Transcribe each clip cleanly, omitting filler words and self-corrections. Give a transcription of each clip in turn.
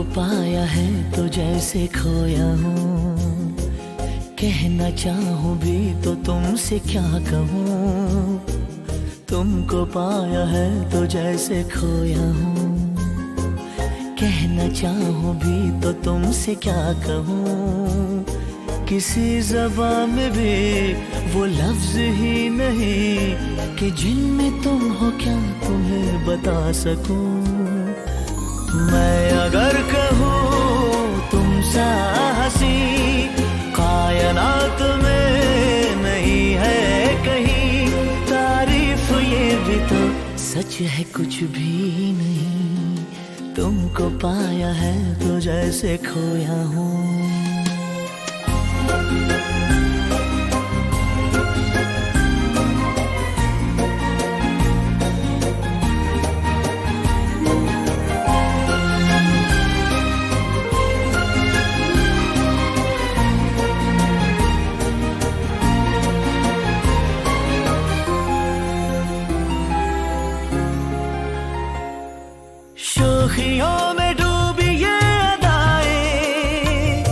तुमको पाया है तो जैसे खोया हूँ, कहना चाहूँ भी तो तुमसे क्या कहूँ। तुमको पाया है तो जैसे खोया हूँ, कहना चाहूँ भी तो तुमसे क्या कहूँ। किसी ज़बान में भी वो लफ्ज़ ही नहीं कि जिनमें तुम हो क्या तुम्हें बता सकूँ। मैं अगर कहूँ तुम सा हंसी कायनात में नहीं है कहीं, तारीफ ये भी तो सच है कुछ भी नहीं। तुमको पाया है तो जैसे खोया हूँ। शोखियों में डूबी ये अदाएं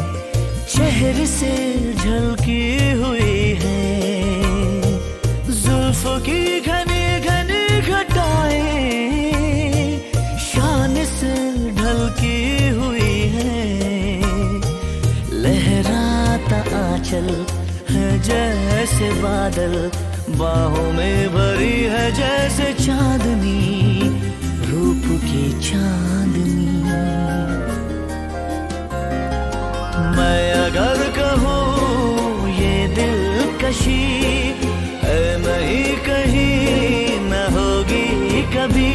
चेहरे से झलकी हुई है, जुल्फों की घनी घनी घटाएं शान से ढलकी हुई है। लहराता आंचल है जैसे बादल, बाहों में भरी है जैसे चांदनी, रूप की चांदनी। मैं अगर कहूँ ये दिलकशी है नहीं कहीं न होगी कभी,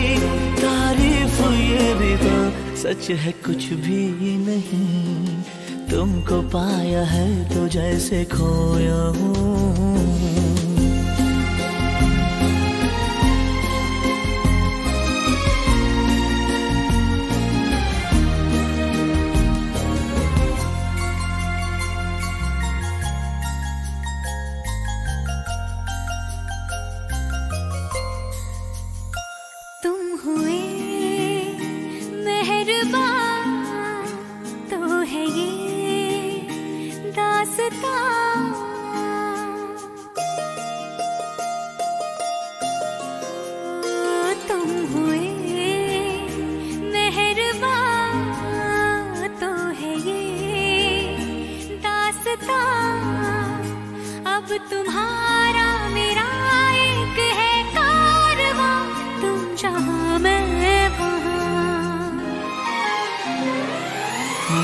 तारीफ ये भी तो सच है कुछ भी नहीं। तुमको पाया है तो जैसे खोया हूँ। तुम हुए मेहरबान तो है ये दास्तां, तुम हुए मेहरबान तो है ये दास्तां। अब तुम्हारा मेरा एक है कारवां, तुम जहाँ मैं वहाँ।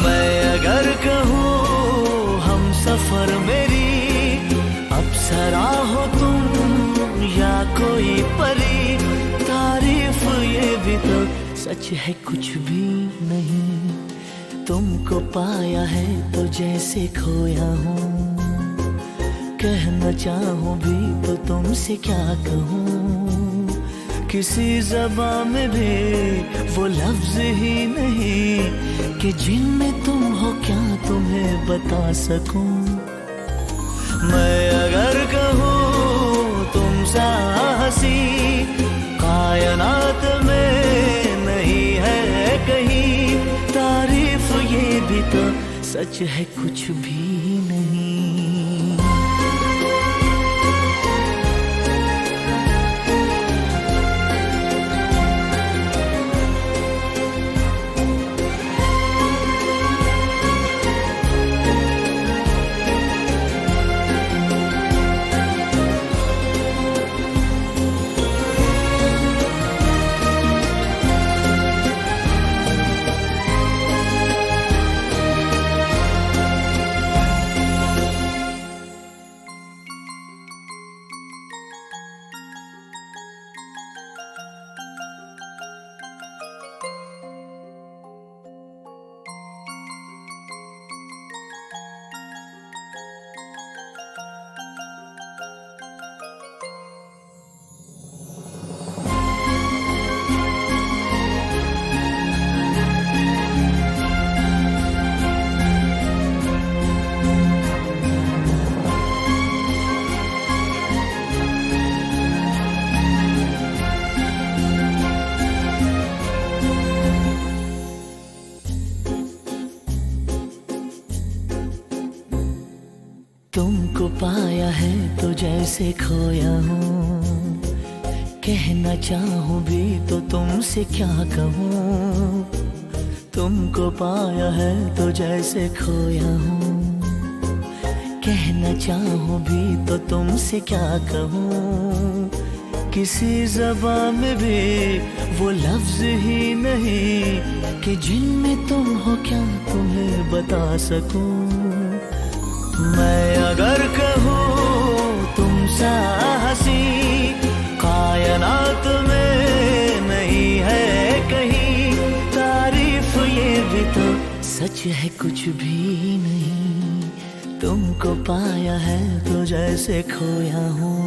मैं अगर कहूँ हम सफर मेरी अप्सरा हो तुम या कोई परी, तारीफ ये भी तो सच है कुछ भी नहीं। तुमको पाया है तो जैसे खोया हूँ, कहना चाहूँ भी तो तुमसे क्या कहूँ। किसी ज़बान में भी वो लफ्ज़ ही नहीं कि जिनमें तुम हो क्या तुम्हें बता सकूं। मैं अगर कहूँ तुम सा हंसी कायनात में नहीं है कहीं, तारीफ ये भी तो सच है कुछ भी नहीं। तुमको पाया है तो जैसे खोया हूँ, कहना चाहूँ भी तो तुमसे क्या कहूँ। तुमको पाया है तो जैसे खोया हूँ, कहना चाहूँ भी तो तुमसे क्या कहूँ। किसी ज़बान में भी वो लफ्ज़ ही नहीं कि जिनमें तुम हो क्या तुम्हें बता सकूँ। मैं अगर कहूँ तुम सा हंसी कायनात में नहीं है कहीं, तारीफ ये भी तो सच है कुछ भी नहीं। तुमको पाया है तो जैसे खोया हूँ।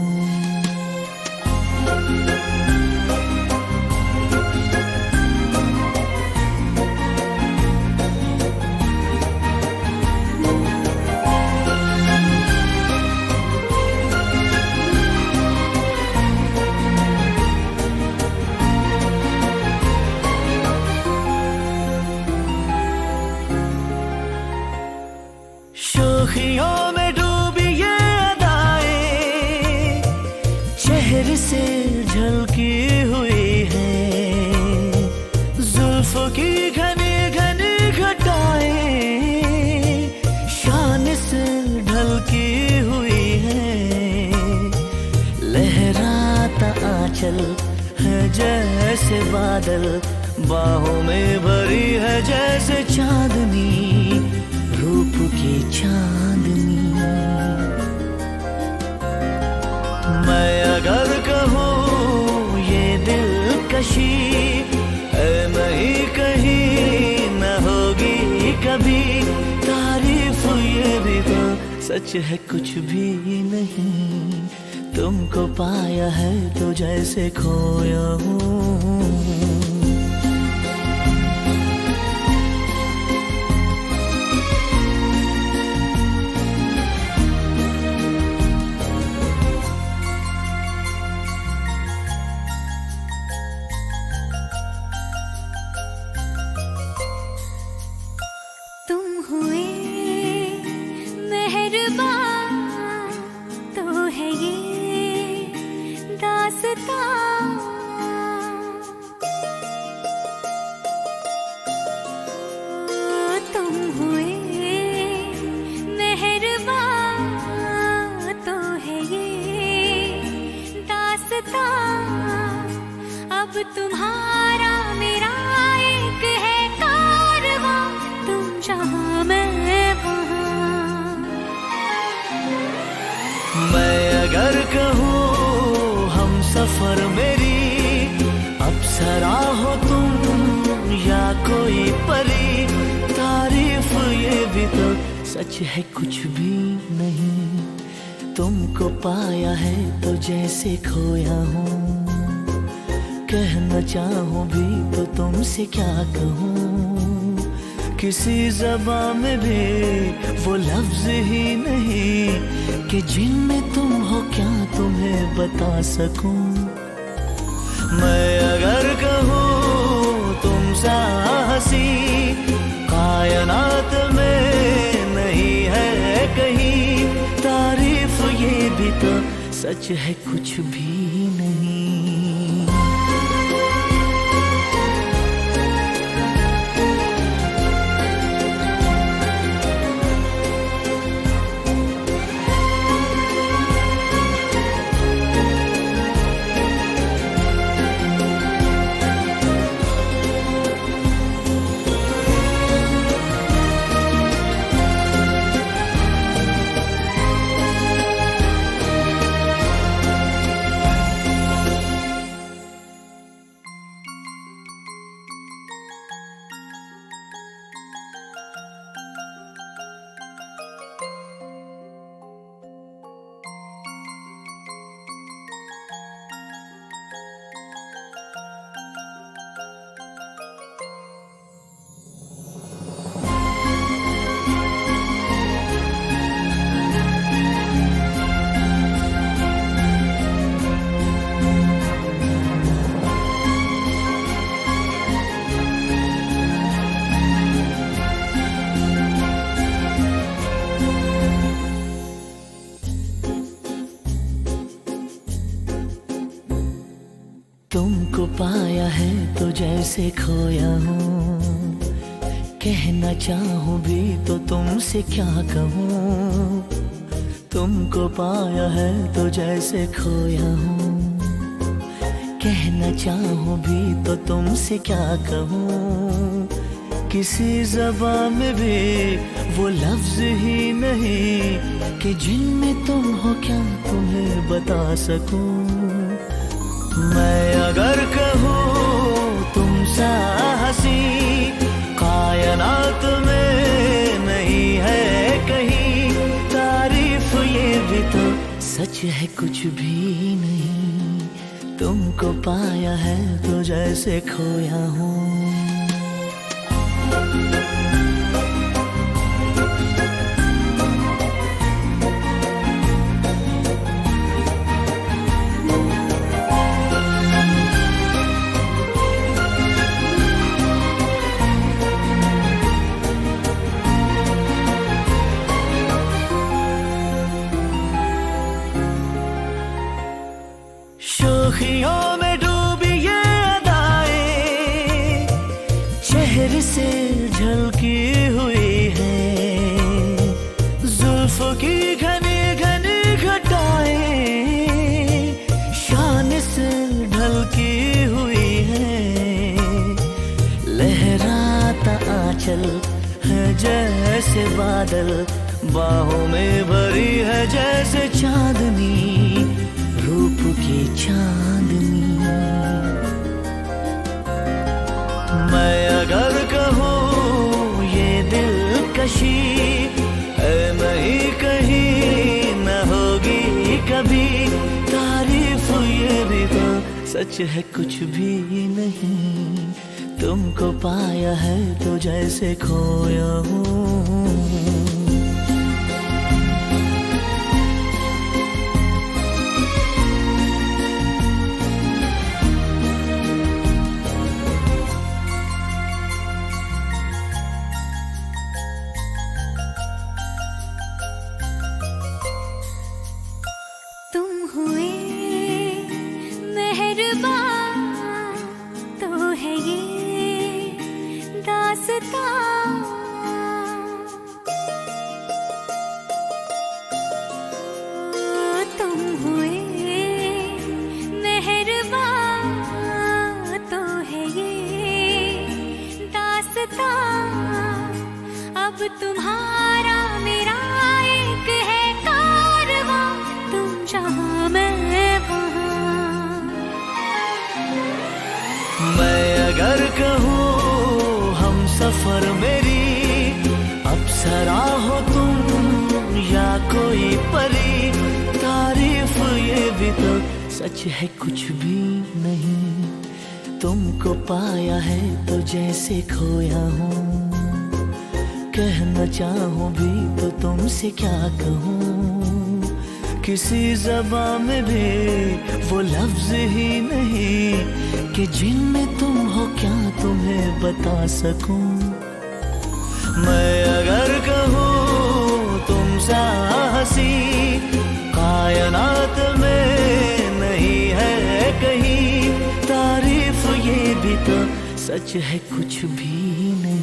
शोखियों में डूबी ये अदाएं चेहरे से झलकी हुई है, जुल्फों की घनी घनी घटाएं शान से ढलकी हुई है। लहराता आंचल है जैसे बादल, बाहों में भरी है जैसे चांदनी, रूप की चांदनी। मैं अगर कहूँ ये दिलकशी नहीं कहीं न होगी कभी, तारीफ ये भी तो सच है कुछ भी नहीं। तुमको पाया है तो जैसे खोया हूँ। हुए मेहरबान तो है ये दास्तां। तुम हुए मेहरबान तो है ये दास्तां। अब तुम्हारा मेरा एक है कारवां, तुम जहाँ मैं वहाँ। मैं अगर कहूँ हम सफर मेरी अप्सरा हो तुम या कोई परी, तारीफ ये भी तो सच है कुछ भी नहीं। तुमको पाया है तो जैसे खोया हूँ, कहना चाहूँ भी तो तुमसे क्या कहूँ। किसी ज़बान में भी वो लफ्ज़ ही नहीं कि जिनमें तुम हो क्या तुम्हें बता सकूं। मैं अगर कहूँ तुम सा हंसी कायनात में नहीं है कहीं, तारीफ ये भी तो सच है कुछ भी नहीं। जैसे खोया हूँ, कहना चाहूँ भी तो तुमसे क्या कहूँ। तुमको पाया है तो जैसे खोया हूँ, कहना चाहूँ भी तो तुमसे क्या कहूँ। किसी ज़बान में भी वो लफ्ज़ ही नहीं कि जिनमें तुम हो क्या तुम्हें बता सकूँ। मैं अगर कहूँ तुम सा हंसी कायनात में नहीं है कहीं, तारीफ ये भी तो सच है कुछ भी नहीं। तुमको पाया है तो जैसे खोया हूँ। शोखियों में डूबी ये अदाएं चेहरे से झलकी हुई है, जुल्फों की घनी घनी घटाएं शान से ढलकी हुई है। लहराता आंचल है जैसे बादल, बाहों में भरी है जैसे चांदनी, रूप की चांदनी। मैं अगर कहूँ ये दिलकशी है नहीं कहीं न होगी कभी, तारीफ ये भी तो सच है कुछ भी नहीं। तुमको पाया है तो जैसे खोया हूँ। तुम हुए मेहरबान तो है ये दास्तां। तुम हुए मेहरबान तो है ये दास्तां। अब तुम्हारा मेरा एक है कारवां, तुम जहाँ मैं वहाँ। मैं अगर कहूँ हम सफर मेरी अप्सरा हो तुम या कोई परी, तारीफ ये भी तो सच है कुछ भी नहीं। तुमको पाया है तो जैसे खोया हूँ, कहना चाहूँ भी तो तुमसे क्या कहूँ। किसी ज़बान में भी वो लफ्ज़ ही नहीं कि जिनमें तुम हो क्या तुम्हें बता सकूं। मैं अगर कहूँ तुम सा हंसी कायनात में नहीं है कहीं, तारीफ ये भी तो सच है कुछ भी नहीं।